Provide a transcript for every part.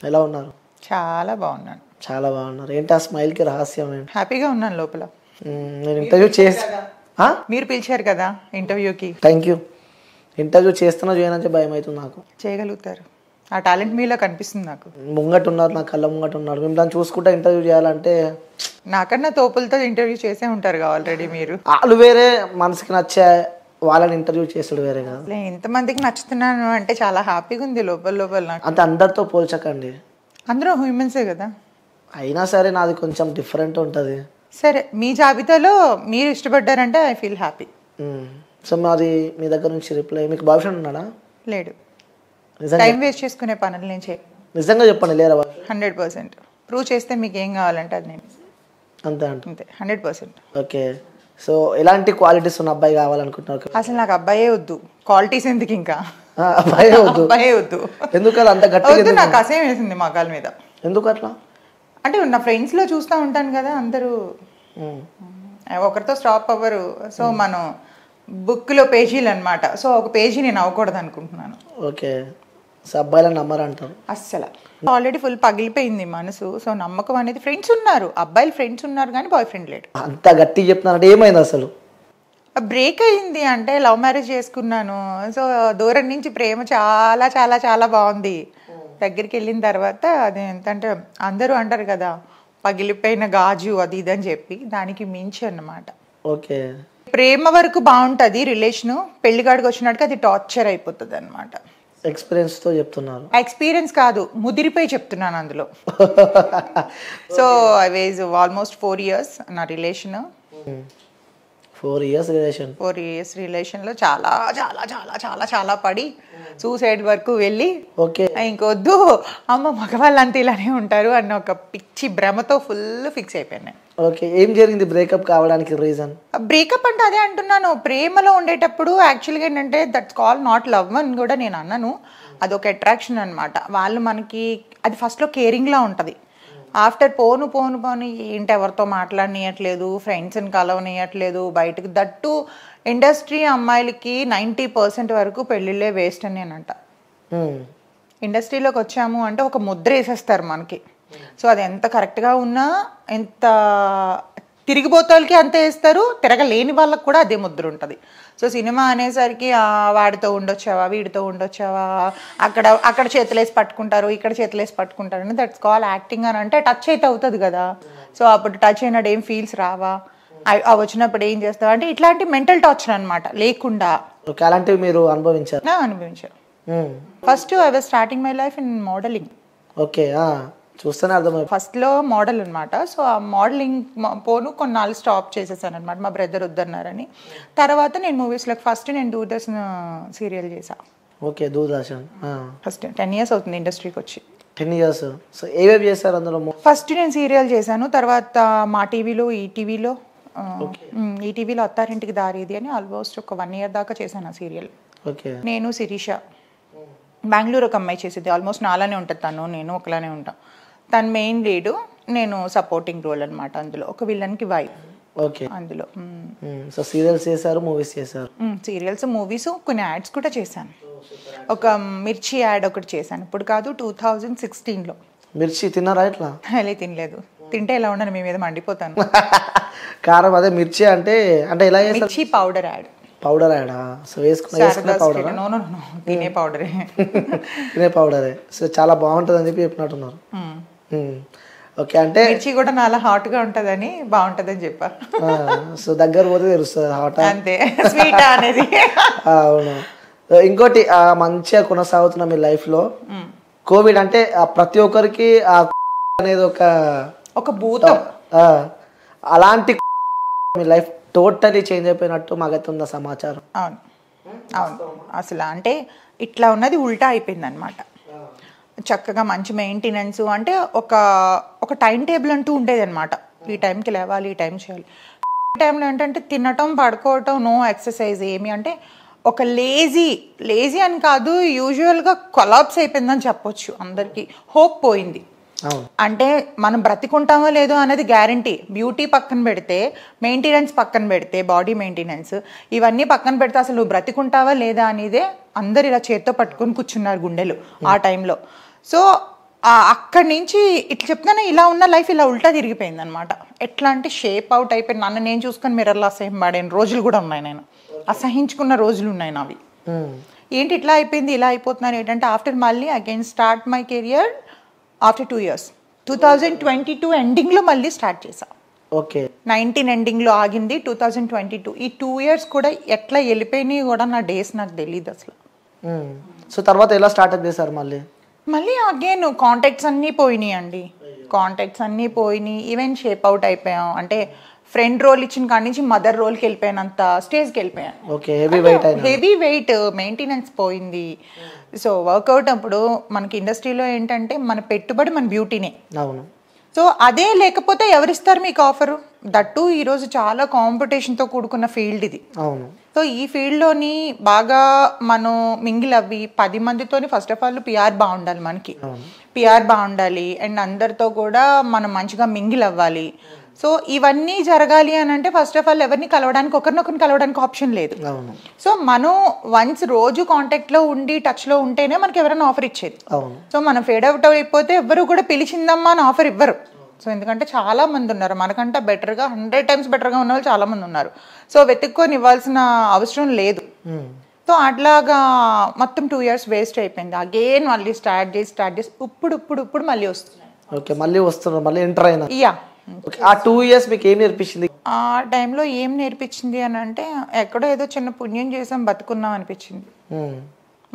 ఎలా ఉన్నారు? చాలా బాగున్నాను. చాలా బాగున్నారు. ఏంటి ఆ స్మైల్కి రహస్యం ఏంటి? హ్యాపీగా ఉన్నాను లోపల. నేను ఇంటర్వ్యూ చేసి మీరు పిలిచారు కదా ఇంటర్వ్యూకి. Thank you. ఇంటర్వ్యూ చేస్తున్నా చేయనంటే భయం అవుతుంది నాకు. చేయగలుగుతారు, ఆ టాలెంట్ మీలో కనిపిస్తుంది నాకు. ముంగట ఉన్నారు, నా కళ్ళ ముంగట ఉన్నారు. మేము దాన్ని చూసుకుంటా ఇంటర్వ్యూ చేయాలంటే నాకన్నా తోపులతో ఇంటర్వ్యూ చేసే ఉంటారు ఆల్రెడీ మీరు. వాళ్ళు వేరే, మనసుకి నచ్చే వాళ్ళని ఇంటర్వ్యూ చేసాడు వేరే కాదు. ఇంతమందికి నచ్చుతున్నాను అంటే చాలా హ్యాపీగా ఉంది లోపల లోపల నాకు. అంతే, అందరితో పోల్చకండి. అందరూ హ్యూమన్సే కదా. అయినా సరే నాది కొంచెం డిఫరెంట్ ఉంటుంది. సరే, మీ జాబితాలో మీరు ఇష్టపడ్డారంటే ఐ ఫీల్ హ్యాపీ. సో మాది మీ దగ్గర నుంచి రిప్లై. మీకు బాయ్ ఫ్రెండ్ ఉన్నాడా? లేడు. నిజంగా టైం వేస్ట్ చేసుకునే పనులు నేను చేయ. నిజంగా చెప్పండి, లేరా? 100% ప్రూవ్ చేస్తే మీకు ఏం కావాలంటే అది నేను. అంతే అంట. అంతే, 100%. ఓకే. సో ఎలాంటి క్వాలిటీస్ ఉన్న అబ్బాయి కావాలనుకుంటున్నారు? అసలు నాకు అబ్బాయే వద్దు, క్వాలిటీస్ ఎందుకు ఇంకా. అబ్బాయే వద్దు. అబ్బాయే వద్దు. ఎందుకు అలా అంత గట్టిగా? నాకు అసహ్యం వేసింది మగాల మీద. ఎందుకు అట్లా? అంటే నా ఫ్రెండ్స్లో చూస్తూ ఉంటాను కదా, అందరూ ఒకరితో స్టాప్ అవ్వరు. సో మనం బుక్లో పేజీలు అనమాట. సో ఒక పేజీ నేను అవ్వకూడదు అనుకుంటున్నాను. ఓకే. సో అబ్బాయిలను నమ్మరంటారు అస్సలు. ఆల్రెడీ ఫుల్ పగిలిపోయింది మనసు. సో నమ్మకం అనేది, ఫ్రెండ్స్ ఉన్నారు, అబ్బాయిలు ఫ్రెండ్స్ ఉన్నారు కానీ బాయ్ ఫ్రెండ్ లేడు. అంత గట్టిగా చెప్తున్నారంటే ఏమైంది అసలు? బ్రేక్ అయింది. అంటే లవ్ మ్యారేజ్ చేసుకున్నాను. సో దూరం నుంచి ప్రేమ చాలా చాలా చాలా బాగుంది. దగ్గరికి వెళ్ళిన తర్వాత అది ఎంతంటే అందరూ అంటారు కదా పగిలిపోయిన గాజు అది ఇది అని చెప్పి, దానికి మించి అన్నమాట. ఓకే. ప్రేమ వరకు బాగుంటుంది రిలేషను, పెళ్లిగాడికి వచ్చినట్టుగా అది టార్చర్ అయిపోతుంది అనమాట. ఎక్స్పీరియన్స్తో చెప్తున్నారు? ఎక్స్పీరియన్స్ కాదు, ముదిరిపోయి చెప్తున్నాను అందులో. So I was almost 4 years నా రిలేషన్. 4 years relation. 4 years రిలేషన్లో చాలా చాలా చాలా చాలా చాలా పడి సూసైడ్ వరకు వెళ్ళి, ఓకే ఇంకొద్దు అమ్మ మగవాళ్ళంతా ఇలానే ఉంటారు అన్న ఒక పిచ్చి భ్రమతో ఫుల్ ఫిక్స్ అయిపోయాను. ఓకే. ఏం జరిగింది బ్రేకప్ కావడానికి రీజన్? బ్రేకప్ అంటే అదే అంటున్నాను, ప్రేమలో ఉండేటప్పుడు యాక్చువల్గా ఏంటంటే దట్స్ కాల్ నాట్ లవ్ అని కూడా నేను అన్నాను. అదొక అట్రాక్షన్ అనమాట. వాళ్ళు మనకి అది ఫస్ట్లో కేరింగ్లా ఉంటుంది. ఆఫ్టర్ పోను పోను పోను ఏంటి ఎవరితో మాట్లాడనీయట్లేదు, ఫ్రెండ్స్ని కలవనీయట్లేదు బయటకు. దట్టు ఇండస్ట్రీ అమ్మాయిలకి 90% వరకు పెళ్ళిళ్ళే వేస్ట్ అని నేనంట. ఇండస్ట్రీలోకి వచ్చాము అంటే ఒక ముద్ర వేసేస్తారు మనకి. సో అది ఎంత కరెక్ట్గా ఉన్నా, ఎంత తిరిగిపోతాలకి అంతే వేస్తారు, తిరగలేని వాళ్ళకి కూడా అదే ముద్ర ఉంటుంది. సో సినిమా అనేసరికి వాడితో ఉండొచ్చావా, వీడితో ఉండొచ్చావా, అక్కడ చేతులేసి పట్టుకుంటారు, ఇక్కడ చేతులేసి పట్టుకుంటారు అని. దట్స్ కాల్ యాక్టింగ్ అని. అంటే టచ్ అయితే అవుతుంది కదా. సో అప్పుడు టచ్ అయినట్టు ఏం ఫీల్స్ రావా, వచ్చినప్పుడు ఏం చేస్తావా అంటే ఇట్లాంటి మెంటల్ టార్చర్ అనమాట లేకుండా. అలాంటివి మీరు అనుభవించారు? అనుభవించారు. First I was starting my life in modelling. Okay. చూస్తేనే అర్థమైంది. ఫస్ట్లో మోడల్ అనమాట. సో ఆ మోడలింగ్ పోను కొన్నాళ్ళు స్టాప్ చేసేసాను అనమాట, మా బ్రదర్ వద్దన్నారని. తర్వాత నేను మూవీస్లోకి ఫస్ట్ నేను దూరదర్శన్ సీరియల్ చేశాను. ఓకే. దూరదర్శన్ ఫస్ట్ 10 years అవుతుంది ఇండస్ట్రీకి వచ్చి. 10 years. సో ఏవేవి చేశారు అందులో? ఫస్ట్ నేను సీరియల్ చేశాను, తర్వాత మా టీవీలో, ఈటీవీలో అత్తారింటికి దారేది అని ఆల్మోస్ట్ ఒక 1 year దాకా చేశాను ఆ సీరియల్. ఓకే. నేను శిరీష, బెంగళూరు ఒక అమ్మాయి చేసేది. ఆల్మోస్ట్ నాలానే ఉంటుంది తను, నేను ఒకలానే ఉంటాం. తను మెయిన్ లీడు, నేను సపోర్టింగ్ రోల్ అనమాట. అందులో ఒక విలన్కి వైఫ్. ఓకే. అందులో సో సీరియల్స్ చేశారు, మూవీస్ చేశారు? సీరియల్స్, మూవీస్, కొన్ని యాడ్స్ కూడా చేశాను. ఒక మిర్చి యాడ్ ఒకటి చేశాను, ఇప్పుడు కాదు 2016లో. మిర్చి తిన్నారా? ఇట్లా అలా తినలేదు, తింటే ఎలా ఉండను మీ మీద మండిపోతాను. కారం అదే మిర్చి అంటే అంటే ఎలా చేస్తారు? మిర్చి పౌడర్ యాడ్. పౌడర్ యాడా? సో వేసుకునే పౌడర్? నో తినే పౌడరే. తినే పౌడరే. సో చాలా బాగుంటుంది అని చెప్పి చెప్పినట్టున్నారు. ఓకే. అంటే మిర్చి కూడా నాలా హాట్గా ఉంటుందని బాగుంటుందని చెప్పా. సో దగ్గర పోతే తెలుస్తుంది హాట్ అంతే, స్వీట్ అనేది. అవును. ఇంకోటి మంచిగా కొనసాగుతున్న మీ లైఫ్లో కోవిడ్ అంటే ప్రతి ఒక్కరికి అనేది ఒక భూతం. అలాంటి మీ లైఫ్ టోటలీ చేంజ్ అయిపోయినట్టు మాకైతే ఉన్న సమాచారం. అవును అవును. అసలు అంటే ఇట్లా ఉన్నది ఉల్టా అయిపోయింది అనమాట. చక్కగా మంచి మెయింటెనెన్స్ అంటే ఒక టైం టేబుల్ అంటూ ఉండేది అనమాట. ఈ టైంకి లేవాలి, ఈ టైం చేయాలి. ఈ టైంలో ఏంటంటే తినటం, పడుకోవటం, నో ఎక్సర్సైజ్ ఏమి. అంటే ఒక లేజీ అని కాదు, యూజువల్గా కొలాప్స్ అయిపోయిందని చెప్పొచ్చు. అందరికీ హోప్ పోయింది. అంటే మనం బ్రతికుంటామో లేదో అనేది గ్యారంటీ. బ్యూటీ పక్కన పెడితే, మెయింటెనెన్స్ పక్కన పెడితే, బాడీ మెయింటెనెన్స్ ఇవన్నీ పక్కన పెడితే అసలు నువ్వు బ్రతికుంటావా లేదా అనేదే అందరు ఇలా చేత్తో పట్టుకొని కూర్చున్నారు గుండెలు ఆ టైంలో. సో అక్కడి నుంచి ఇట్లా చెప్తానే ఇలా ఉన్న లైఫ్ ఇలా ఉల్టా తిరిగిపోయింది అనమాట. ఎట్లా అంటే షేప్ అవుట్ అయిపోయింది. నన్ను నేను చూసుకొని మిర్రర్లో అసహ్యం పడిన రోజులు కూడా ఉన్నాయి, నేను అసహించుకున్న రోజులు ఉన్నాయి నావి. ఏంటి ఇట్లా అయిపోయింది, ఇలా అయిపోతున్నాను ఏంటంటే ఆఫ్టర్ మళ్ళీ again start my career after 2 years. 2022 ఎండింగ్లో మళ్ళీ స్టార్ట్ చేశా. ఓకే 19 ఎండింగ్లో ఆగింది 2022. ఈ 2 years కూడా ఎట్లా వెళ్ళిపోయినాయి కూడా నా డేస్ నాకు తెలియదు అసలు. సో తర్వాత ఎలా స్టార్ట్అప్ చేశారు మళ్ళీ అగైన్ కాంటాక్ట్స్ అన్నీ పోయినాయి అండి. కాంటాక్ట్స్ అన్నీ పోయినాయి. ఈవెన్ షేప్ అవుట్ అయిపోయాం. అంటే ఫ్రెండ్ రోల్ ఇచ్చిన కాడి నుంచి మదర్ రోల్కి వెళ్ళిపోయినంత స్టేజ్కి వెళ్ళిపోయాను. హెవీ వెయిట్ మెయింటెనెన్స్ పోయింది. సో వర్కౌట్ అప్పుడు మనకి ఇండస్ట్రీలో ఏంటంటే మన పెట్టుబడి మన బ్యూటీనే. అవును. సో అదే లేకపోతే ఎవరిస్తారు మీకు ఆఫరు? దట్టు ఈరోజు చాలా కాంపిటీషన్తో కూడుకున్న ఫీల్డ్ ఇది. అవును. సో ఈ ఫీల్డ్లోని బాగా మనం మింగిల్ అవ్వి 10 మందితోని ఫస్ట్ ఆఫ్ ఆల్ పిఆర్ బాగుండాలి, మనకి పిఆర్ బాగుండాలి అండ్ అందరితో కూడా మనం మంచిగా మింగిల్ అవ్వాలి. సో ఇవన్నీ జరగాలి అని అంటే ఫస్ట్ ఆఫ్ ఆల్ ఎవరిని కలవడానికి ఒకరినొకరిని కలవడానికి ఆప్షన్ లేదు. సో మనం వన్స్ రోజు కాంటాక్ట్లో ఉండి టచ్లో ఉంటేనే మనకి ఎవరైనా ఆఫర్ ఇచ్చేది. సో మనం ఫేడ్ అవుట్ అయిపోతే ఎవరు కూడా పిలిచిందమ్మా అని ఆఫర్ ఇవ్వరు. సో ఎందుకంటే చాలా మంది ఉన్నారు మనకంటే బెటర్గా 100 times బెటర్గా ఉన్న వాళ్ళు చాలా మంది ఉన్నారు. సో వెతుక్కొని ఇవ్వాల్సిన అవసరం లేదు. సో అట్లాగా మొత్తం 2 years వేస్ట్ అయిపోయింది. అగైన్ మళ్ళీ స్టార్ట్ చేసి ఇప్పుడు మళ్ళీ వస్తున్నాయి. ఓకే, మళ్ళీ వస్తున్నారు, మళ్ళీ ఎంటర్ అయినా. యా. ఆ 2 years మీకు ఏం నేర్పించింది? ఆ టైంలో ఏం నేర్పించింది అని అంటే ఎక్కడో ఏదో చిన్న పుణ్యం చేసాం బతుకున్నాం అనిపించింది.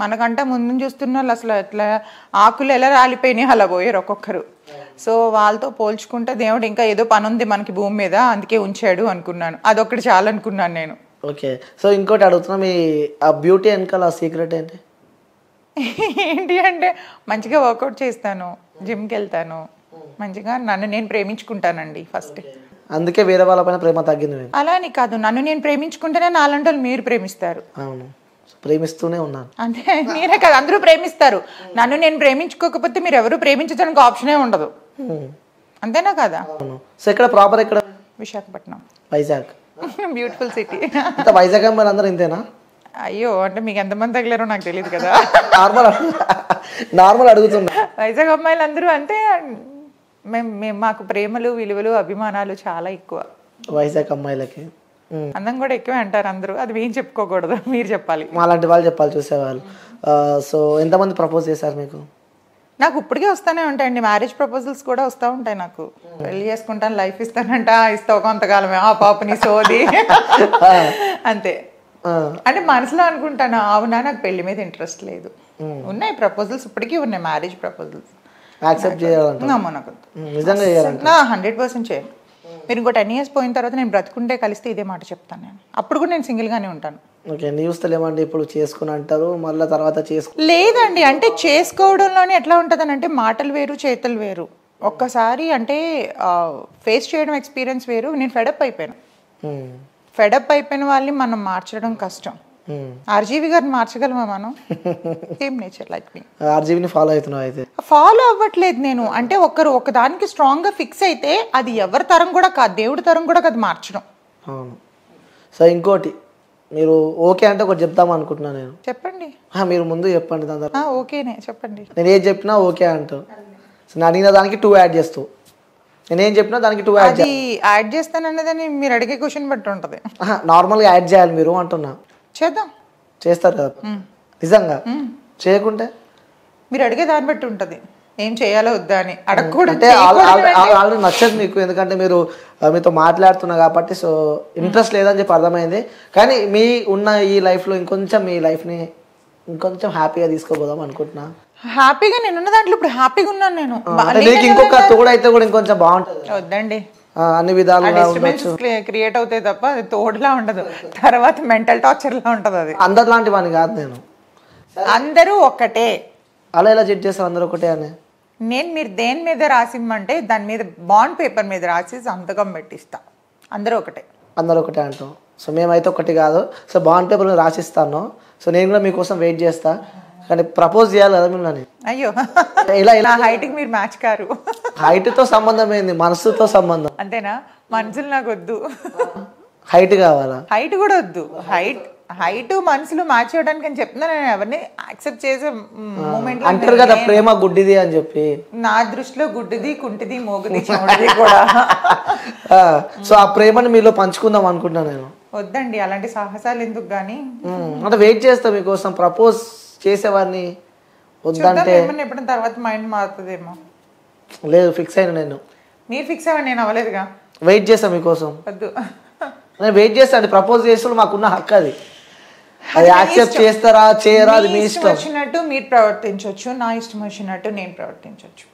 మనకంటే ముందు చూస్తున్న వాళ్ళు అసలు ఎట్లా ఆకులు ఎలా రాలిపోయినాయి అలా పోయారు ఒక్కొక్కరు. సో వాళ్ళతో పోల్చుకుంటే దేవుడు ఇంకా ఏదో పని ఉంది మనకి భూమి మీద అందుకే ఉంచాడు అనుకున్నాను. అదొక్కటి చాలా అనుకున్నాను నేను. ఓకే. సో ఇంకోటి అడుగుతున్నా, మీ ఆ బ్యూటీ వెనకాల సీక్రెట్ ఏంటి? ఏంటి అంటే మంచిగా వర్కౌట్ చేస్తాను, జిమ్కి వెళ్తాను, మంచిగా నన్ను నేను ప్రేమించుకుంటానండి ఫస్ట్. అందుకే వేరే వాళ్ళ పైన ప్రేమ తగ్గింది. అలా అని కాదు, నన్ను నేను ప్రేమించుకుంటేనే నాలంటి వాళ్ళు మీరు ప్రేమిస్తారు. అవును, ప్రేమిస్తూనే ఉన్నాను. అంటే మీరే కదా, అందరూ ప్రేమిస్తారు. నన్ను నేను ప్రేమించుకోకపోతే మీరు ఎవరు ప్రేమించడానికి ఆప్షనే ఉండదు. అంతేనా కదా? సో ఇక్కడ ప్రాపర్ ఎక్కడ? విశాఖపట్నం. వైజాగ్. Beautiful city. అంటే వైజాగ్ అమ్మాయిలు అందరూ ఇంతేనా? అయ్యో, అంటే మీకు ఎంతమంది తగిలారో నాకు తెలియదు కదా. నార్మల్ అడుగుతున్నా. వైజాగ్ అమ్మాయిలు అందరూ అంటే మేము మాకు ప్రేమలు విలువలు అభిమానాలు చాలా ఎక్కువ. వైజాగ్ అమ్మాయిలకి అందం కూడా ఎక్కువే అంటారు అందరూ. అది ఏం చెప్పుకోకూడదు, మీరు చెప్పాలి. అలాంటి వాళ్ళు చెప్పాలి, చూసేవాళ్ళు. సో ఎంతమంది ప్రపోజ్ చేశారు మీకు? నాకు ఇప్పటికే వస్తూనే ఉంటాయండి, మ్యారేజ్ ప్రపోజల్స్ కూడా వస్తూ ఉంటాయి. నాకు పెళ్లి చేసుకుంటాను, లైఫ్ ఇస్తానంట, ఇస్తావు కొంతకాలమే ఆ పాపని సోది అంతే. అంటే మనసులో అనుకుంటాను, అవునా నాకు పెళ్లి మీద ఇంట్రెస్ట్ లేదు. ఉన్నాయి ప్రపోజల్స్, ఇప్పటికీ ఉన్నాయి మ్యారేజ్ ప్రపోజల్స్. యాక్సెప్ట్ చేయాలంటే నాకు నిజంగా 100% చేయాలి. మీరు ఇంకో 10 years పోయిన తర్వాత నేను బ్రతుకుంటే కలిస్తే ఇదే మాట చెప్తాను నేను. అప్పుడు కూడా నేను సింగిల్గానే ఉంటాను. ఓకే, న్యూస్తలేమండి ఇప్పుడు చేసుకుని అంటారు, మళ్ళీ తర్వాత లేదండి. అంటే చేసుకోవడంలోనే ఎట్లా ఉంటుంది అంటే మాటలు వేరు చేతులు వేరు. ఒక్కసారి అంటే ఫేస్ చేయడం ఎక్స్పీరియన్స్ వేరు. నేను ఫెడప్ అయిపోయాను. ఫెడప్ అయిపోయిన వాళ్ళని మనం మార్చడం కష్టం. ఆర్జీవి గారిని మార్చగలమా మనం? సేమ్ నేచర్ లైక్ మీ. ఆర్జీవిని ఫాలో అవుతున్నావు అయితే? ఫాలో అవ్వట్లేదు నేను. అంటే ఒకదానికి స్ట్రాంగ్ గా ఫిక్స్ అయితే అది ఎవరి తరం కూడా కాదు, దేవుడి తరం కూడా కాదు మార్చడం. అవును. సో ఇంకోటి, మీరు ఓకే అంటే ఒకటి చెప్తాం అనుకుంటున్నాను నేను. చెప్పండి. మీరు ముందు చెప్పండి దాని తర్వాత. ఓకేనే చెప్పండి. నేను ఏం చెప్పినా ఓకే అంటావు. నేను అడిగిన దానికి 2 యాడ్ చేస్తావు, నేనేం చెప్పినా దానికి 2 యాడ్ చేస్తానన్నదని మీరు అడిగే క్వశ్చన్ బట్టి ఉంటుంది. నార్మల్గా యాడ్ చేయాలి మీరు అంటున్నా. చేద్దాం. చేస్తారు కదా నిజంగా? చేయకుంటే మీరు అడిగే దాన్ని బట్టి ఉంటుంది ఏం చేయాలో వద్దా అని. అడగకూడదు అంటే ఆల్రెడీ నచ్చదు మీకు, ఎందుకంటే మీరు మీతో మాట్లాడుతున్నా కాబట్టి. సో ఇంట్రెస్ట్ లేదని చెప్పి అర్థమైంది. కానీ మీ ఉన్న ఈ లైఫ్లో ఇంకొంచెం మీ లైఫ్ని ఇంకొంచెం హ్యాపీగా తీసుకోపోదాం అనుకుంటున్నా. హ్యాపీగా నేనున్న దాంట్లో ఇప్పుడు హ్యాపీగా ఉన్నాను నేను. ఇంకొక తోడైతే కూడా ఇంకొంచెం బాగుంటుంది. వద్దండి, అన్ని విధాలుగా క్రియేట్ అవుతాయి తప్ప అది తోడులా ఉండదు. తర్వాత మెంటల్ టార్చర్ లా ఉంటది. అది అందరు లాంటి వాడిని కాదు నేను. అందరూ ఒక్కటే. అలా ఎలా జడ్జ్ చేస్తారు అందరూ ఒకటే అని? నేను మీరు దేని మీద రాసిమ్మంటే దాని మీద బాండ్ పేపర్ మీద రాసి సంతకం పెట్టిస్తా. అందరూ ఒకటే. అందరూ ఒకటే అంటాం. సో మేమైతే ఒకటి కాదు. సో బాండ్ పేపర్ మీద రాసిస్తాను. సో నేను కూడా మీకోసం వెయిట్ చేస్తా. కానీ ప్రపోజ్ చేయాలి కదా మిమ్మల్ని. అయ్యో, ఇలా హైట్కి మీరు మ్యాచ్ కారు. హైట్తో సంబంధం ఏంది, మనసుతో సంబంధం. అంతేనా? మనసులు నాకు వద్దు, హైట్ కావాలా? హైట్ కూడా వద్దు. హైట్ హైట్ మనసులు మ్యాచ్ అవ్వడానికి అని చెప్తున్నా, నేను ఎవరిని యాక్సెప్ట్ చేసే మూమెంట్ అంటారు కదా ప్రేమ గుడ్డిది అని చెప్పి. నా దృష్టిలో గుడ్డిది, కుంటిది, మోగుది, చెవుడిది కూడా. సో ఆ ప్రేమని మీలో పంచుకుందాం అనుకుంటున్నాను నేను. వద్దండి అలాంటి సాహసాలు ఎందుకు గానీ. అంటే వెయిట్ చేస్తా మీకోసం. ప్రపోజ్ చేసేవాడిని వద్దంటే ఎప్పుడైనా తర్వాత మైండ్ మారుతుందేమో. లేదు, ఫిక్స్ అయినా నేను. మీరు ఫిక్స్ అవ్వండి, నేను అవ్వలేదుగా. వెయిట్ చేస్తా మీకోసం. వద్దు, నేను వెయిట్ చేస్తాను. ప్రపోజ్ చేస్తే మాకున్న హక్కు అది. అది యాక్సెప్ట్ చేస్తారా చేయరా అది మీ ఇష్టం. వచ్చినట్టు మీరు ప్రవర్తించవచ్చు, నా ఇష్టం వచ్చినట్టు నేను ప్రవర్తించవచ్చు.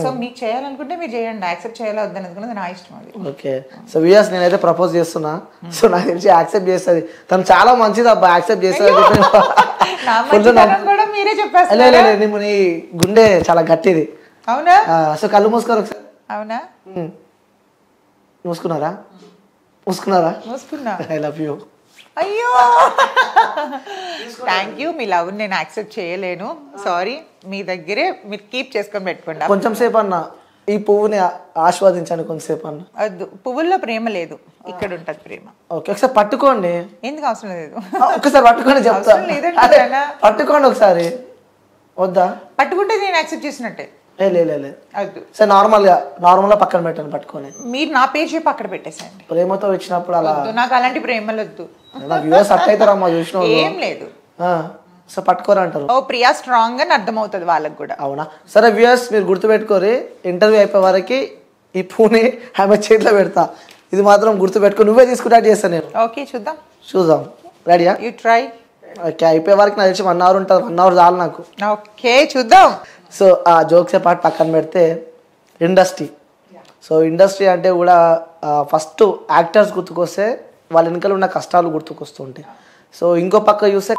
సో మీకు చేయాలనుకుంటే మీరు చేయండి, యాక్సెప్ట్ చేయాలా వద్దనేది నా ఇష్టం అది. ఓకే. సో వ్యూయర్స్ నేనైతే ప్రపోజ్ చేస్తున్నా. సో నాకు తెలిసి యాక్సెప్ట్ చేస్తుంది. తను చాలా మంచిది అబ్బా, యాక్సెప్ట్ చేస్తుంది. మీరే చెప్పేస్తారు. నీ గుండె చాలా గట్టిది. అవునా? సో కళ్ళు మూసుకోరు ఒకసారి. అవునా? మూసుకున్నారా? మూసుకున్నా. I love you. అయ్యో థ్యాంక్ యూ. మీ లవ్ నేను యాక్సెప్ట్ చేయలేను, సారీ. మీ దగ్గరే మీరు కీప్ చేసుకొని పెట్టుకోండి. కొంచెం సేపు అన్న ఈ పువ్వుని ఆస్వాదించండి కొంచెంసేపు అన్న. వద్దు, పువ్వుల్లో ప్రేమ లేదు, ఇక్కడ ఉంటది ప్రేమ. ఓకే, ఒకసారి పట్టుకోండి. ఎందుకు అవసరం లేదు? ఒకసారి పట్టుకోండి, చెప్తా. పట్టుకోండి ఒకసారి. వద్దా? పట్టుకుంటే నేను యాక్సెప్ట్ చేసినట్టే. సార్ నార్మల్ గా పక్కన పెట్టండి పట్టుకొని. మీరు నా పేరు చెప్పి అక్కడ పెట్టేసేయండి. ప్రేమతో ఇచ్చినప్పుడు అలా. నాకు అలాంటి ప్రేమలు వద్దు. అవుతారమ్మా చూసిన. ఏం లేదు, సో పట్టుకోరంటారు. ఓ ప్రియా స్ట్రాంగ్ అని అర్థమవుతుంది వాళ్ళకి కూడా. అవునా? సరే వ్యూయర్స్ మీరు గుర్తుపెట్టుకోరి, ఇంటర్వ్యూ అయిపోయే వరకు ఈ పూని ఆమె చేతిలో పెడతా. ఇది మాత్రం గుర్తుపెట్టుకో. నువ్వే తీసుకుంటా చేస్తాను నేను. ఓకే, చూద్దాం. రెడీయా? You try. ఓకే, అయిపోయే వరకు నాకు తెలిసి 1 hour ఉంటుంది. 1 hour చాలు నాకు. ఓకే, చూద్దాం. సో ఆ జోక్సే పార్ట్ పక్కన పెడితే ఇండస్ట్రీ. సో ఇండస్ట్రీ అంటే కూడా ఫస్ట్ యాక్టర్స్ గుర్తుకొస్తే వాళ్ళ వెనకాల ఉన్న కష్టాలు గుర్తుకొస్తూ ఉంటాయి. సో ఇంకో పక్క చూస్తే,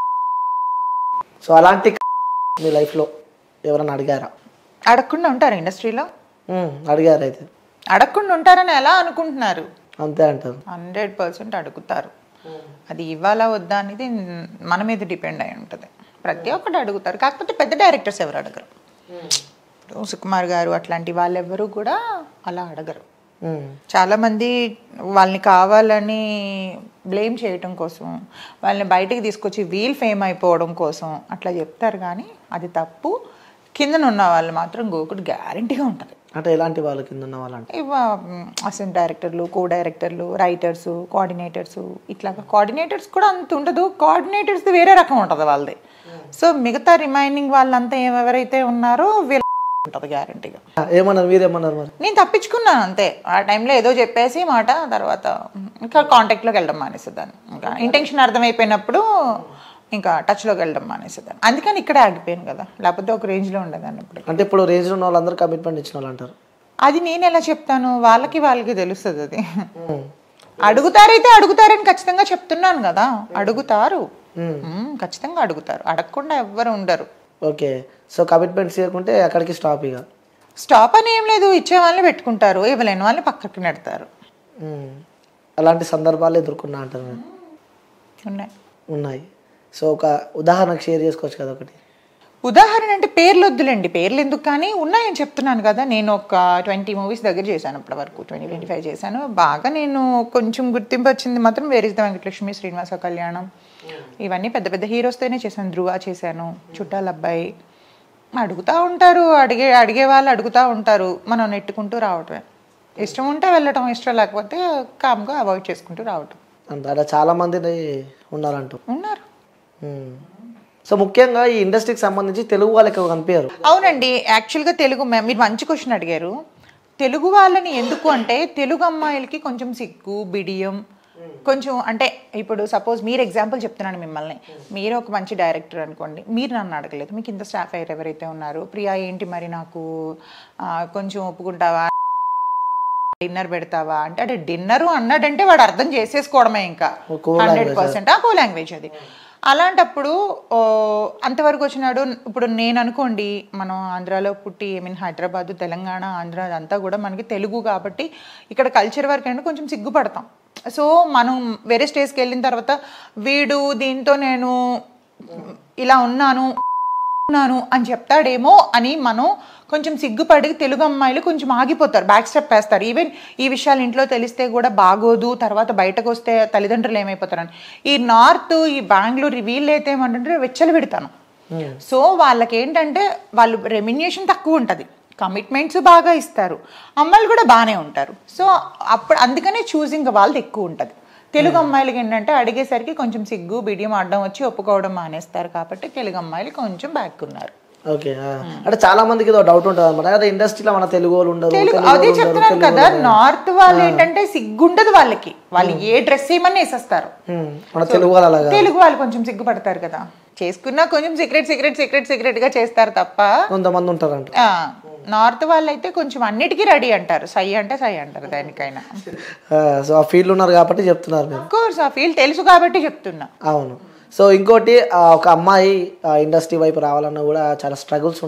సో అలాంటి మీ లైఫ్లో ఎవరైనా అడిగారా? అడగకుండా ఉంటారు ఇండస్ట్రీలో? అడిగారు. అయితే అడగకుండా ఉంటారని ఎలా అనుకుంటున్నారు? అంతే అంటారు. 100% అడుగుతారు. అది ఇవ్వాలా వద్దా అనేది మన మీద డిపెండ్ అయి ఉంటుంది. ప్రతి ఒక్కటి అడుగుతారు, కాకపోతే పెద్ద డైరెక్టర్స్ ఎవరు అడగరు. సుకుమార్ గారు అట్లాంటి వాళ్ళెవ్వరూ కూడా అలా అడగరు. చాలా మంది వాళ్ళని కావాలని బ్లేమ్ చేయటం కోసం, వాళ్ళని బయటికి తీసుకొచ్చి వీల్ ఫేమ్ అయిపోవడం కోసం అట్లా చెప్తారు, కానీ అది తప్పు. కిందన ఉన్న వాళ్ళు మాత్రం గోకుడు గ్యారంటీగా ఉంటుంది. అంటే ఎలాంటి వాళ్ళు కింద ఉన్న వాళ్ళు అంటే అసిస్టెంట్ డైరెక్టర్లు, కో డైరెక్టర్లు, రైటర్స్, కోఆర్డినేటర్స్. ఇట్లాగా కోఆర్డినేటర్స్ కూడా అంత ఉండదు, కోఆర్డినేటర్స్ వేరే రకం ఉంటుంది వాళ్ళది. సో మిగతా రిమైనింగ్ వాళ్ళంతా ఎవరైతే ఉన్నారో వీళ్ళ ఉంటుంది గ్యారంటీగా. ఏమన్నారు మీరేమన్నారు మరి? నేను తప్పించుకున్నాను అంతే. ఆ టైంలో ఏదో చెప్పేసి మాట, తర్వాత ఇంకా కాంటాక్ట్లోకి వెళ్ళడం మానేసేదాన్ని. ఇంకా ఇంటెన్షన్ అర్థమైపోయినప్పుడు ఇంకా టచ్లోకి వెళ్ళడం మానేసేదాన్ని. అందుకని ఇక్కడే ఆగిపోయాను కదా, లేకపోతే ఒక రేంజ్లో ఉండేదాన్ని ఇప్పుడు. అంటే ఇప్పుడు రేంజ్లో ఉన్న వాళ్ళందరూ కమిట్మెంట్ ఇచ్చిన వాళ్ళు అంటారు. అది నేను ఎలా చెప్తాను? వాళ్ళకి తెలుస్తుంది. అది అడుగుతారైతే అడుగుతారని ఖచ్చితంగా చెప్తున్నాను కదా. అడుగుతారు, ఖచ్చితంగా అడుగుతారు. అడగకుండా ఎవ్వరు ఉండరు. ఓకే. సో కమిట్మెంట్స్ ఇవ్వకుంటే అక్కడికి స్టాప్. ఇక స్టాప్ అని ఏం లేదు, ఇచ్చే వాళ్ళని పెట్టుకుంటారు, ఇవ్వలేని వాళ్ళని పక్కకి నెడతారు. అలాంటి సందర్భాలు ఎదుర్కొన్నా అంటారు. ఉన్నాయి. సో ఒక ఉదాహరణకు షేర్ చేసుకోవచ్చు కదా ఒకటి? ఉదాహరణ అంటే పేర్లు వద్దులేండి, పేర్లు ఎందుకు, కానీ ఉన్నాయని చెప్తున్నాను కదా. నేను ఒక 20 movies దగ్గర చేశాను ఇప్పటి వరకు. 20-25 చేశాను. బాగా నేను కొంచెం గుర్తింపు వచ్చింది మాత్రం where is the Venkatalakshmi, Srinivasa Kalyanam, ఇవన్నీ పెద్ద పెద్ద హీరోస్తోనే చేశాను. ధ్రువ చేశాను, చుట్టాల అబ్బాయి. అడుగుతూ ఉంటారు, అడిగే వాళ్ళు అడుగుతూ ఉంటారు, మనం నెట్టుకుంటూ రావటమే. ఇష్టం ఉంటే వెళ్ళటం, ఇష్టం లేకపోతే కామ్గా అవాయిడ్ చేసుకుంటూ రావటం. అలా చాలా మంది ఉన్నారు. సో ముఖ్యంగా ఈ ఇండస్ట్రీకి సంబంధించి తెలుగు వాళ్ళకి ఎక్కువ కనిపించారు. అవునండి, యాక్చువల్గా తెలుగు మీరు మంచి క్వశ్చన్ అడిగారు. తెలుగు వాళ్ళని ఎందుకు అంటే, తెలుగు అమ్మాయిలకి కొంచెం సిగ్గు, బిడియం, కొంచెం అంటే ఇప్పుడు సపోజ్ మీరు ఎగ్జాంపుల్ చెప్తున్నాను మిమ్మల్ని. మీరు ఒక మంచి డైరెక్టర్ అనుకోండి, మీరు నన్ను అడగలేదు, మీకు ఇంత స్టాఫ్ అయ్యారు ఎవరైతే ఉన్నారు, ప్రియా ఏంటి మరి నాకు కొంచెం ఒప్పుకుంటావా, డిన్నర్ పెడతావా అంటే, అంటే డిన్నరు అన్నాడంటే వాడు అర్థం చేసేసుకోవడమే ఇంకా 100%. కో లాంగ్వేజ్ అది. అలాంటప్పుడు అంతవరకు వచ్చినాడు. ఇప్పుడు నేను అనుకోండి, మనం ఆంధ్రాలో పుట్టి, హైదరాబాద్, తెలంగాణ, ఆంధ్ర అదంతా కూడా మనకి తెలుగు కాబట్టి ఇక్కడ కల్చర్ వరకు అంటే కొంచెం సిగ్గుపడతాం. సో మనం వేరే స్టేజ్కి వెళ్ళిన తర్వాత వీడు దీంతో నేను ఇలా ఉన్నాను అని చెప్తాడేమో అని మనం కొంచెం సిగ్గుపడి తెలుగు అమ్మాయిలు కొంచెం ఆగిపోతారు, బ్యాక్ స్టెప్ వేస్తారు. ఈవెన్ ఈ విషయాలు ఇంట్లో తెలిస్తే కూడా బాగోదు, తర్వాత బయటకు వస్తే తల్లిదండ్రులు ఏమైపోతారని. ఈ నార్త్, ఈ బెంగళూరు వీళ్ళు అయితే ఏమంటే వెచ్చలు పెడతాను. సో వాళ్ళకి ఏంటంటే వాళ్ళు రెమ్యునేషన్ తక్కువ ఉంటుంది, కమిట్మెంట్స్ బాగా ఇస్తారు, అమ్మాయిలు కూడా బాగానే ఉంటారు. సో అప్పుడు అందుకనే చూసింగ్ వాళ్ళది ఎక్కువ ఉంటుంది. తెలుగు అమ్మాయిలకి ఏంటంటే అడిగేసరికి కొంచెం సిగ్గు బిడియం అడ్డం వచ్చి ఒప్పుకోవడం మానేస్తారు, కాబట్టి తెలుగు అమ్మాయిలు కొంచెం బ్యాక్ ఉన్నారు. ఓకే, అంటే చాలా మందికి డౌట్ ఉంటుంది అనమాట, అదే ఇండస్ట్రీలో మన తెలుగు వాళ్ళు ఉండరు. అదే చెప్తున్నాను కదా, నార్త్ వాళ్ళు ఏంటంటే సిగ్గుండదు వాళ్ళకి, వాళ్ళు ఏ డ్రెస్ ఏమన్నా వేసేస్తారు. మన తెలుగు వాళ్ళు అలాగా, తెలుగు వాళ్ళు కొంచెం సిగ్గుపడతారు కదా, చేసుకున్నా కొంచెం సీక్రెట్ గా చేస్తారు తప్ప. కొంతమంది ఉంటారంట. నార్త్ వాళ్ళు అయితే కొంచెం అన్నిటికీ రెడీ అంటారు, సై అంటే సై అంటారు దేనికైనా. సో ఆ ఫీల్డ్ ఉన్నారు కాబట్టి చెప్తున్నారు. ఆఫ్ కోర్స్ ఆ ఫీల్డ్ తెలుసు కాబట్టి చెప్తున్నా. అవును. సో ఇంకోటి, ఒక అమ్మాయి ఇండస్ట్రీ వైపు రావాలన్నా కూడా చాలా స్ట్రగుల్స్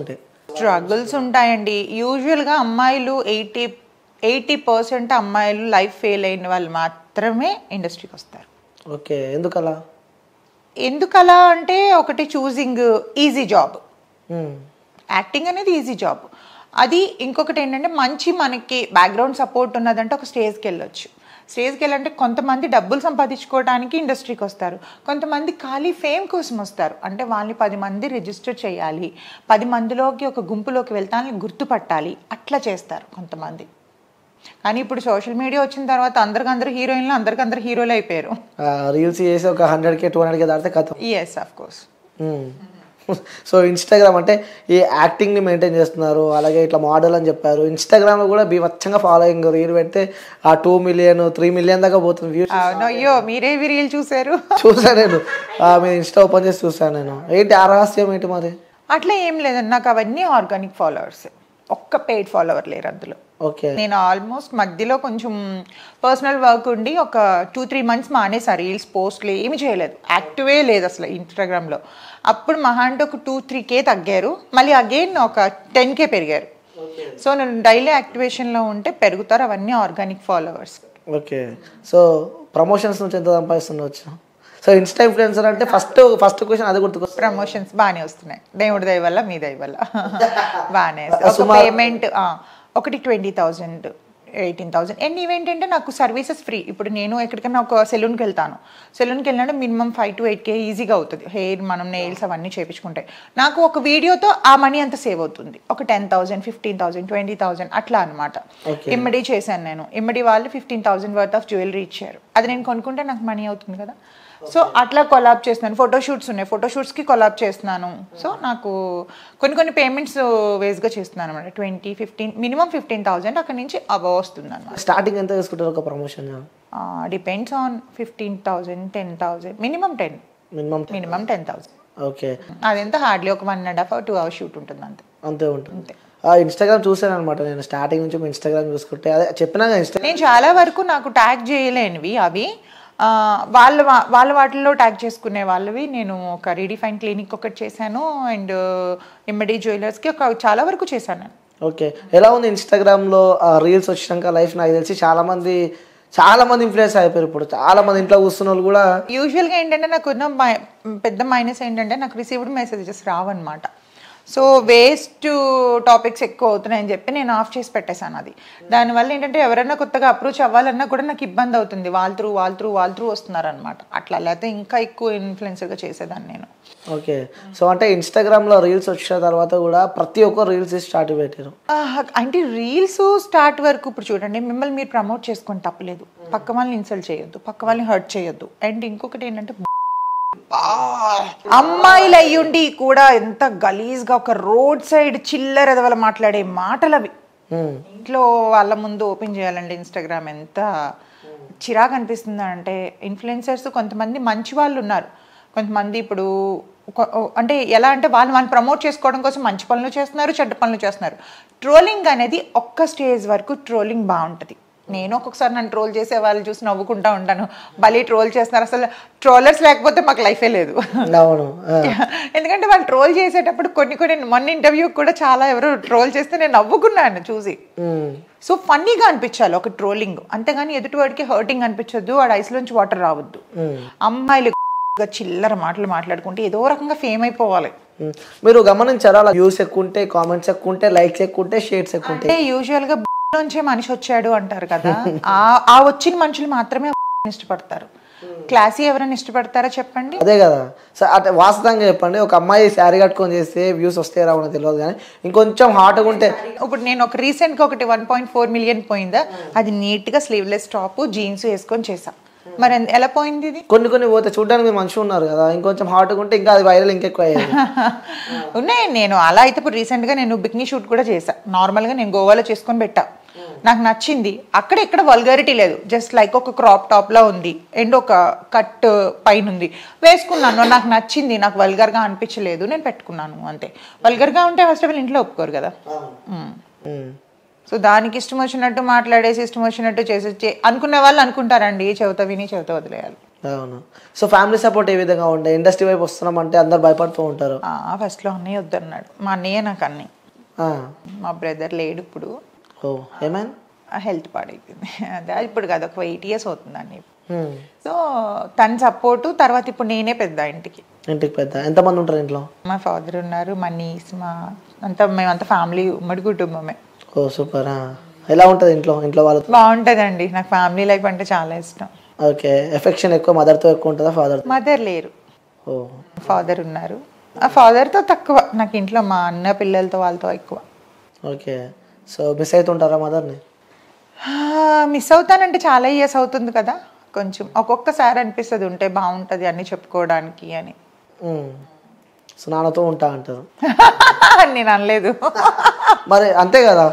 ఉంటాయండి. యూజువల్గా అమ్మాయిలు 80% అమ్మాయిలు లైఫ్ ఫెయిల్ అయిన వాళ్ళు మాత్రమే ఇండస్ట్రీకి వస్తారు. ఓకే, ఎందుకలా అంటే ఒకటి చూసింగ్ ఈజీ జాబ్, యాక్టింగ్ అనేది ఈజీ జాబ్. అది ఇంకొకటి ఏంటంటే మంచి మనకి బ్యాక్గ్రౌండ్ సపోర్ట్ ఉన్నదంటే ఒక స్టేజ్కి వెళ్ళొచ్చు. స్టేజ్కి వెళ్ళాలంటే కొంతమంది డబ్బులు సంపాదించుకోవడానికి ఇండస్ట్రీకి వస్తారు, కొంతమంది ఖాళీ ఫేమ్ కోసం వస్తారు. అంటే వాళ్ళని 10 మంది రిజిస్టర్ చేయాలి, 10 మందిలోకి ఒక గుంపులోకి వెళ్తానని గుర్తుపట్టాలి, అట్లా చేస్తారు కొంతమంది. కానీ ఇప్పుడు సోషల్ మీడియా వచ్చిన తర్వాత అందరికందరూ హీరోయిన్లు, అందరికందరూ హీరోలు అయిపోయారు. రీల్స్ చేసి ఒక 100K 200K దాటితే కథ. Yes, of course. So Instagram అంటే ఈ యాక్టింగ్ని మెయింటైన్ చేస్తున్నారు, అలాగే ఇట్లా మోడల్ అని చెప్పారు. ఇన్స్టాగ్రామ్లో కూడా బీభత్సంగా ఫాలోయింగ్, రీల్ పెడితే ఆ 2 మిలియన్ 3 మిలియన్ దాకా పోతుంది వ్యూస్. అయ్యో, మీరేవి రీల్ చూసారు? చూసాను నేను, మీరు ఇన్స్టా ఓపెన్ చేసి చూసాను నేను. ఏంటి ఆ రహస్యం ఏంటి మాది? అట్లా ఏం లేదండి, నాకు అవన్నీ ఆర్గానిక్ ఫాలోవర్స్, ఒక్క పెయిడ్ ఫాలోవర్ లేరు అందులో. ఓకే, నేను ఆల్మోస్ట్ మధ్యలో కొంచెం పర్సనల్ వర్క్ ఉండి ఒక 2-3 మంత్స్ మానేసా, రీల్స్ పోస్ట్లు ఏమి చేయలేదు, యాక్టివే లేదు అసలు ఇన్స్టాగ్రామ్లో. అప్పుడు మహా అంటే ఒక 2-3K తగ్గారు, మళ్ళీ అగైన్ ఒక 10K పెరిగారు. సో నేను డైలీ యాక్టివేషన్లో ఉంటే పెరుగుతారు, అవన్నీ organic followers. Okay, so promotions నుంచి ఎంత సంపాదిస్తుండవచ్చు? సో ఇన్స్టా ఇన్ఫ్లుయెన్సర్ అంటే ఫస్ట్ క్వశ్చన్ అది గుర్తుకొస్తుంది. ప్రమోషన్స్ బాగానే వస్తున్నాయి, దేవుడి దయ వల్ల, మీ దయ వల్ల బాగానే. పేమెంట్ ఒకటి 20,000 18,000. అండ్ ఇవేంటంటే నాకు సర్వీసెస్ ఫ్రీ. ఇప్పుడు నేను ఎక్కడికైనా ఒక సెలూన్కి వెళ్తాను, సెలూన్కి వెళ్ళినట్టు మినిమం 5 to 8K ఈజీగా అవుతుంది, హెయిర్ మనం నెయిల్స్ అవన్నీ చేయించుకుంటే. నాకు ఒక వీడియోతో ఆ మనీ అంతా సేవ్ అవుతుంది, ఒక 10,000 15,000 20,000 అట్లా అనమాట. ఇమ్మడి చేశాను నేను, ఇమ్మడి వాళ్ళు 15,000 వర్త్ ఆఫ్ జ్యువెలరీ ఇచ్చారు, అది నేను కొనుక్కుంటే నాకు మనీ అవుతుంది కదా. సో అట్లా కొలాబ్ చేస్తున్నాను, ఫోటోషూట్స్ ఉన్నాయి, ఫోటోషూట్స్కి కొలాబ్ చేస్తున్నాను. సో నాకు కొన్ని పేమెంట్స్ వేస్గా చేస్తున్నాను అనమాట. 20-15 మినిమం 15,000 అక్కడ నుంచి అబవ్ వస్తుంది అనమాట. స్టార్టింగ్ ఎంత తీసుకుంటారు ఒక promotion? Depends on 15,000 10,000 minimum 10,000. Okay, అదెంత హార్డ్లీ ఒక 1.5 or 2 hours షూట్ ఉంటుంది అంతే ఉంటుంది. ఇన్స్టాగ్రామ్ చూసాను అనమాట నేను, స్టార్టింగ్ నుంచి ఇన్స్టాగ్రామ్ చూసుకుంటే అదే చెప్పినా, నేను చాలా వరకు నాకు ట్యాగ్ చేయలేనివి అవి వాళ్ళ వాటిల్లో ట్యాగ్ చేసుకునే వాళ్ళవి. నేను ఒక రీడిఫైన్ క్లినిక్ ఒకటి చేశాను, అండ్ ఇమ్మడి జ్యువెలర్స్కి చాలా వరకు చేశాను. ఓకే, ఎలా ఉంది ఇన్స్టాగ్రామ్లో రీల్స్ వచ్చినాక లైఫ్? నాకు తెలిసి చాలా మంది ఇన్ఫ్లుయెన్స్ అయిపోయారు. ఇప్పుడు చాలా మంది ఇంట్లో కూర్చున్న వాళ్ళు కూడా. యూజువల్గా ఏంటంటే నాకు పెద్ద మైనస్ ఏంటంటే నాకు రిసీవ్డ్ మెసేజెస్ రావన్నమాట. సో వేస్ట్ టాపిక్స్ ఎక్కువ అవుతున్నాయని చెప్పి నేను ఆఫ్ చేసి పెట్టేశాను అది. దానివల్ల ఏంటంటే ఎవరైనా కొత్తగా అప్రోచ్ అవ్వాలన్నా కూడా నాకు ఇబ్బంది అవుతుంది, వాళ్ళ త్రూ వస్తున్నారనమాట. అట్లా లేకపోతే ఇంకా ఎక్కువ ఇన్ఫ్లుయెన్సర్గా చేసేదాన్ని నేను. ఓకే, సో అంటే ఇన్స్టాగ్రామ్లో రీల్స్ వచ్చిన తర్వాత కూడా ప్రతి ఒక్కరు రీల్స్ స్టార్ట్ పెట్టారు. అంటే రీల్స్ స్టార్ట్ వరకు ఇప్పుడు చూడండి, మిమ్మల్ని మీరు ప్రమోట్ చేసుకొని తప్పలేదు, పక్క వాళ్ళని ఇన్సల్ట్ చేయొద్దు, పక్క వాళ్ళని హర్ట్ చేయొద్దు. అండ్ ఇంకొకటి ఏంటంటే అమ్మాయిలు అయ్యుండి కూడా ఎంత గలీజ్గా ఒక రోడ్ సైడ్ చిల్లర ఎదవల మాట్లాడే మాటలు అవి ఇంట్లో వాళ్ళ ముందు ఓపెన్ చేయాలండి ఇన్స్టాగ్రామ్. ఎంత చిరాకు అనిపిస్తుంది అంటే, ఇన్ఫ్లుయెన్సర్స్ కొంతమంది మంచి వాళ్ళు ఉన్నారు, కొంతమంది ఇప్పుడు అంటే ఎలా అంటే వాళ్ళు ప్రమోట్ చేసుకోవడం కోసం మంచి పనులు చేస్తున్నారు, చెడ్డ పనులు చేస్తున్నారు. ట్రోలింగ్ అనేది ఒక్క స్టేజ్ వరకు ట్రోలింగ్ బాగుంటుంది. నేను ఒక్కొక్కసారి నన్ను ట్రోల్ చేసే వాళ్ళు చూసి నవ్వుకుంటా ఉంటాను, భలే ట్రోల్ చేస్తున్నారు, అసలు ట్రోలర్స్ లేకపోతే మాకు లైఫే లేదు. ఎందుకంటే వాళ్ళు ట్రోల్ చేసేటప్పుడు కొన్ని మొన్న ఇంటర్వ్యూ కూడా చాలా ఎవరు ట్రోల్ చేస్తే నేను నవ్వుకున్నాను చూసి. సో ఫన్నీగా అనిపించాలి ఒక ట్రోలింగ్, అంతేగాని ఎదుటివాడికి హర్టింగ్ అనిపించొద్దు, వాడి ఐస్లోంచి వాటర్ రావద్దు. అమ్మాయిలు చిల్లర మాటలు మాట్లాడుకుంటే ఏదో రకంగా ఫేమ్ అయిపోవాలి. మీరు గమనించారా అలా వ్యూస్ ఎక్కువ ఉంటే, కామెంట్స్ ఎక్కువ ఉంటే, లైక్స్ ఎక్కువ ఉంటే, షేర్స్ ఎక్కువ ఉంటాయి? అంటే యూజువల్ గా నుంచే మనిషి వచ్చాడు అంటారు కదా, ఆ వచ్చిన మనుషులు మాత్రమే ఇష్టపడతారు. క్లాసీ ఎవరైనా ఇష్టపడతారా చెప్పండి? అదే కదా. అంటే వాస్తవంగా చెప్పండి, ఒక అమ్మాయి శారీ కట్టుకొని చేస్తే వ్యూస్ వస్తే రావడం తెలియదు, కానీ ఇంకొంచెం హాట్గా ఉంటే. ఇప్పుడు నేను ఒక రీసెంట్ గా ఒకటి 1.4 మిలియన్ పోయిందా, అది నీట్ గా స్లీవ్లెస్ టాప్ జీన్స్ వేసుకొని చేసా. మరి ఎలా పోయింది ఇది? కొన్ని పోతే చూడడానికి మీరు మంచిగా ఉన్నారు కదా, ఇంకొంచెం హాట్గా ఉంటే ఇంకా అది వైరల్ ఇంకెక్కువ అయ్యేది. ఉన్నాయి. నేను అలా అయితే ఇప్పుడు రీసెంట్ గా నేను బిక్నీ షూట్ కూడా చేసా. నార్మల్ గా నేను గోవాలో చేసుకొని పెట్టా, నాకు నచ్చింది. అక్కడ ఇక్కడ వల్గారిటీ లేదు, జస్ట్ లైక్ ఒక క్రాప్ టాప్ లా ఉంది అండ్ ఒక కట్ పైన ఉంది, వేసుకున్నాను. నాకు నచ్చింది, నాకు వల్గర్ గా అనిపించలేదు, నేను పెట్టుకున్నాను అంతే. వల్గర్ గా ఉంటే ఫస్ట్ ఆఫ్ ఆల్ ఇంట్లో ఒప్పుకోరు కదా. సో దానికి ఇష్టం వచ్చినట్టు మాట్లాడేసి ఇష్టం వచ్చినట్టు చేసి అనుకునే వాళ్ళు అనుకుంటారండి, చెవిత విని చెవిత వదిలేయాలి. అవును. సో ఫ్యామిలీ సపోర్ట్ ఏ విధంగా ఉండే? ఇండస్ట్రీ వైపు వస్తున్నాం అంటే అందరు భయపడుతూ ఉంటారు. ఫస్ట్ లో అన్నయ్య వద్దన్నాడు. మా అన్నయ్య నాకు అన్నీ, మా బ్రదర్ లేడు ఇప్పుడు. ఏమైనా హెల్త్ పాడైపోయింది. అదే ఇప్పుడు కాదు, ఒక 8 years అవుతుందండి. సో తన సపోర్టు తర్వాత ఇప్పుడు నేనే పెద్ద ఇంటికి పెద్ద. ఎంతమంది ఉంటారు ఇంట్లో? మా ఫాదర్ ఉన్నారు, మా నీస్, అంతా మేమంతా ఫ్యామిలీ, ఉమ్మడి కుటుంబమే. ఓ సూపర్. ఎలా ఉంటుంది ఇంట్లో వాళ్ళతో? బాగుంటుందండి, నాకు ఫ్యామిలీ లైఫ్ అంటే చాలా ఇష్టం. ఓకే. ఎఫెక్షన్ ఎక్కువ మదర్తో ఎక్కువ ఉంటుందా ఫాదర్? మదర్ లేరు, ఓ ఫాదర్ ఉన్నారు. ఆ ఫాదర్తో తక్కువ, నాకు ఇంట్లో మా అన్న పిల్లలతో వాళ్ళతో ఎక్కువ. ఓకే. సో మిస్ అవుతుంటారా మదర్ని? మిస్ అవుతానంటే చాలా ఇయర్స్ అవుతుంది కదా, కొంచెం ఒక్కొక్కసారి అనిపిస్తుంది ఉంటే బాగుంటుంది అన్ని చెప్పుకోవడానికి అని. సో నాన్నతో ఉంటా అంటారు? నేను అనలేదు. మరి అంతే కదా,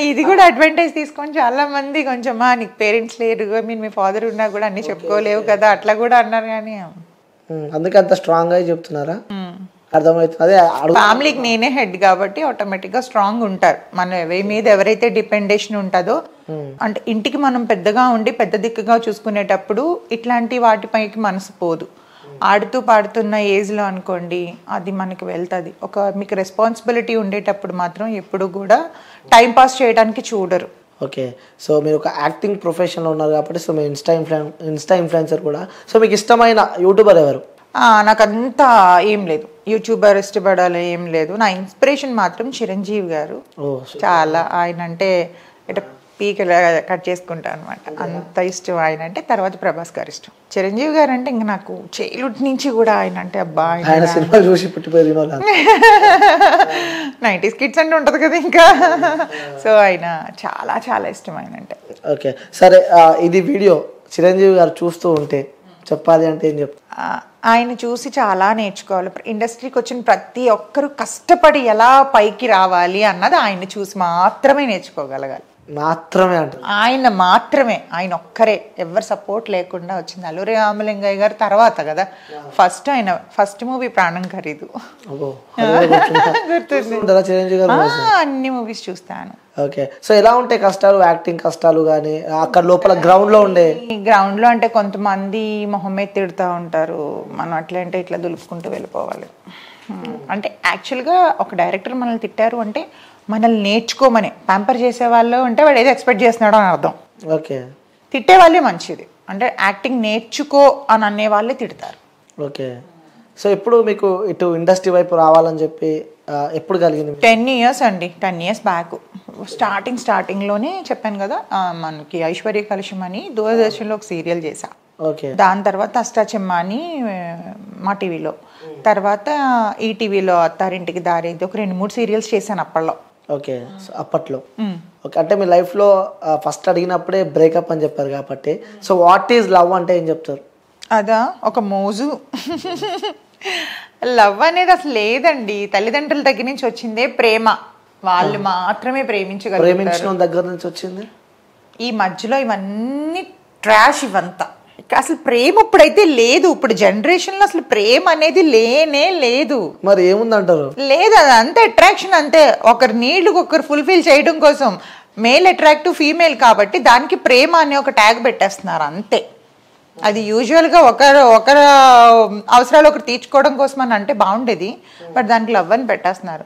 ఇది కూడా అడ్వాంటేజ్ తీసుకొని చాలా మంది కొంచెం నీకు పేరెంట్స్ లేరు, మీ ఫాదర్ ఉన్నా కూడా అన్ని చెప్పుకోలేవు కదా అట్లా కూడా అన్నారు. కానీ అందుకే అంత స్ట్రాంగ్ గా చెప్తున్నారా? అర్థమవుతుంది. అదే ఫ్యామిలీకి నేనే హెడ్ కాబట్టి ఆటోమేటిక్ గా స్ట్రాంగ్ ఉంటారు. మనం ఎవరి మీద ఎవరైతే డిపెండేషన్ ఉంటుందో, అంటే ఇంటికి మనం పెద్దగా ఉండి పెద్ద దిక్కుగా చూసుకునేటప్పుడు ఇట్లాంటి వాటిపైకి మనసు పోదు. ఆడుతూ పాడుతున్న ఏజ్ లో అనుకోండి, అది మనకి వెళ్తుంది. మీకు రెస్పాన్సిబిలిటీ ఉండేటప్పుడు మాత్రం ఎప్పుడు కూడా టైం పాస్ చేయడానికి చూడరు. ఓకే. సో మీరు ఒక యాక్టింగ్ ప్రొఫెషన్లో ఉన్నారు కాబట్టి, సో మీరు ఇన్స్టా ఇన్ఫ్లుయెన్సర్ కూడా. సో మీకు ఇష్టమైన యూట్యూబర్ ఎవరు? నాకు అంతా ఏం లేదు, యూట్యూబర్ ఇష్టపడాలి ఏం లేదు. నా ఇన్స్పిరేషన్ మాత్రం చిరంజీవి గారు. చాలా ఆయన అంటే ఇట్లా పీకలా కట్ చేసుకుంటా అనమాట, అంత ఇష్టం ఆయన అంటే. తర్వాత ప్రభాస్ గారు ఇష్టం. చిరంజీవి గారు అంటే ఇంకా నాకు చైల్డ్హుడ్ నుంచి కూడా ఆయన అంటే అబ్బా, ఆయన సినిమాలు చూసి పుట్టిపోయి 90s కిడ్స్ అంటే ఉంటుంది కదా ఇంకా. సో ఆయన చాలా చాలా ఇష్టం ఆయన అంటే. ఓకే సరే, ఇది వీడియో చిరంజీవి గారు చూస్తూ ఉంటే చెప్పాలి అంటే ఏం చెప్తా? ఆయన చూసి చాలా నేర్చుకోవాలి. ఇండస్ట్రీకి వచ్చిన ప్రతి ఒక్కరు కష్టపడి ఎలా పైకి రావాలి అన్నది ఆయన చూసి మాత్రమే నేర్చుకోగలగాలి. మాత్రమే అంటే ఆయన ఒక్కరే, ఎవరు సపోర్ట్ లేకుండా వచ్చింది. అల్లూరి రామలింగయ్య గారు తర్వాత కదా ఫస్ట్ మూవీ ప్రాణం ఖరీదు. అన్ని మూవీస్ చూస్తాను. ఓకే. సో ఎలా ఉంటాయి కష్టాలు, యాక్టింగ్ కష్టాలు కానీ అక్కడ లోపల గ్రౌండ్ లో అంటే కొంతమంది మొహమ్మే తిడుతూ ఉంటారు, మనం అట్లా అంటే ఇట్లా దులుపుకుంటూ వెళ్ళిపోవాలి. అంటే యాక్చువల్గా ఒక డైరెక్టర్ మనల్ని తిట్టారు అంటే మనల్ని నేర్చుకోమని, ప్యాంపర్ చేసే వాళ్ళు అంటే వాడు ఏదో ఎక్స్పెక్ట్ చేస్తున్నాడు అని అర్థం. ఓకే. తిట్టే వాళ్ళే మంచిది, అంటే యాక్టింగ్ నేర్చుకో అని అనే వాళ్ళే తిడతారు. ఓకే. సో ఇప్పుడు మీకు ఇటు ఇండస్ట్రీ వైపు రావాలని చెప్పి ఎప్పుడు కలిగింది? 10 years అండి, 10 years బ్యాక్. స్టార్టింగ్లోనే చెప్పాను కదా, మనకి ఐశ్వర్య కలుషం అని దూరదర్శన్లో ఒక సీరియల్ చేశా. ఓకే. దాని తర్వాత అష్టాచెమ్మ అని మా టీవీలో, తర్వాత ఈ టీవీలో అత్తారింటికి దారి, ఒక 2-3 సీరియల్స్ చేశాను అప్పట్లో. ఓకే. అప్పట్లో ఓకే. అంటే మీ లైఫ్లో ఫస్ట్ అడిగినప్పుడే బ్రేకప్ అని చెప్పారు కాబట్టి, సో వాట్ ఈజ్ లవ్ అంటే ఏం చెప్తారు? అదా ఒక మోజు. లవ్ అనేది అసలు లేదండి, తల్లిదండ్రుల దగ్గర నుంచి వచ్చిందే ప్రేమ, వాళ్ళు మాత్రమే ప్రేమించగలరు. ప్రేమించడం దగ్గర నుంచి వచ్చింది. ఈ మధ్యలో ఇవన్నీ ట్రాష్, ఇవంతా అసలు ప్రేమ ఇప్పుడైతే లేదు. ఇప్పుడు జనరేషన్ లో అసలు ప్రేమ అనేది లేనే లేదు. మరి ఏముందంటారు? లేదు, అది అంతే అట్రాక్షన్, అంతే. ఒకరి నీళ్లు ఒకరు ఫుల్ఫిల్ చేయడం కోసం మేల్ అట్రాక్ట్ ఫీమేల్ కాబట్టి దానికి ప్రేమ అనే ఒక ట్యాగ్ పెట్టేస్తున్నారు అంతే. అది యూజువల్గా ఒకరు అవసరాలు ఒకరు తీర్చుకోవడం కోసం అని అంటే బాగుండేది, బట్ దానికి లవ్ అని పెట్టేస్తున్నారు.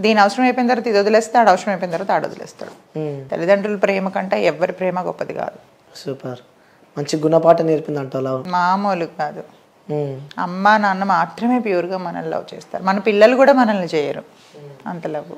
దీని అవసరం అయిపోయిన తర్వాత ఇది వదిలేస్తాడు, అవసరం అయిపోయిన తర్వాత ఆడ వదిలేస్తాడు. తల్లిదండ్రుల ప్రేమ కంటే ఎవరి ప్రేమ గొప్పది కాదు. సూపర్. మంచి గుణపాఠం నేర్పింది అంటావు. మామూలు కాదు. అమ్మ నాన్న మాత్రమే ప్యూర్గా మనల్ని లవ్ చేస్తారు, మన పిల్లలు కూడా మనల్ని చేయరు అంత లవ్.